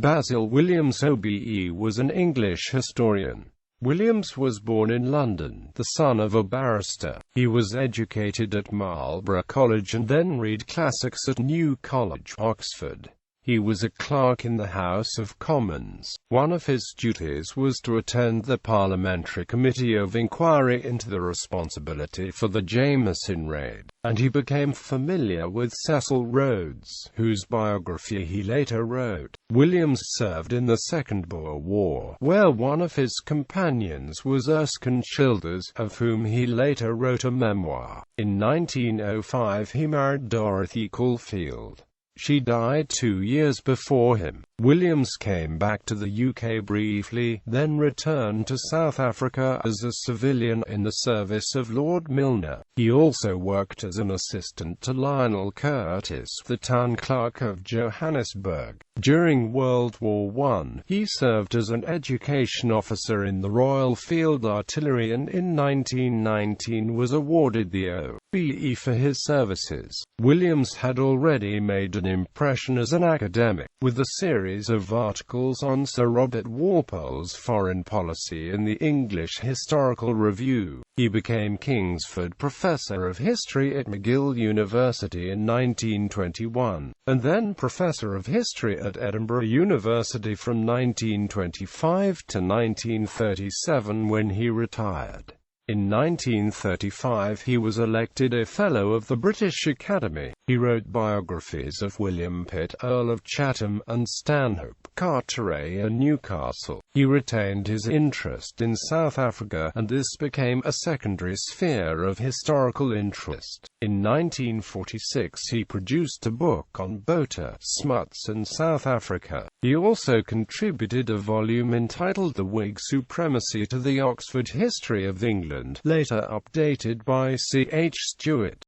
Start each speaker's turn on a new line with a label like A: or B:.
A: Basil Williams OBE was an English historian. Williams was born in London, the son of a barrister. He was educated at Marlborough College and then read classics at New College, Oxford. He was a clerk in the House of Commons. One of his duties was to attend the Parliamentary Committee of Inquiry into the responsibility for the Jameson raid, and he became familiar with Cecil Rhodes, whose biography he later wrote. Williams served in the Second Boer War, where one of his companions was Erskine Childers, of whom he later wrote a memoir. In 1905 he married Dorothy Caulfield. She died 2 years before him. Williams came back to the UK briefly, then returned to South Africa as a civilian in the service of Lord Milner. He also worked as an assistant to Lionel Curtis, the town clerk of Johannesburg. During World War I, he served as an education officer in the Royal Field Artillery and in 1919 was awarded the OBE for his services. Williams had already made an impression as an academic, with a series of articles on Sir Robert Walpole's foreign policy in the English Historical Review. He became Kingsford Professor of History at McGill University in 1921, and then Professor of History at Edinburgh University from 1925 to 1937 when he retired. In 1935 he was elected a Fellow of the British Academy. He wrote biographies of William Pitt, Earl of Chatham, and Stanhope, Carteret and Newcastle. He retained his interest in South Africa, and this became a secondary sphere of historical interest. In 1946 he produced a book on Botha, Smuts and South Africa. He also contributed a volume entitled The Whig Supremacy to the Oxford History of England, later updated by C. H. Stewart.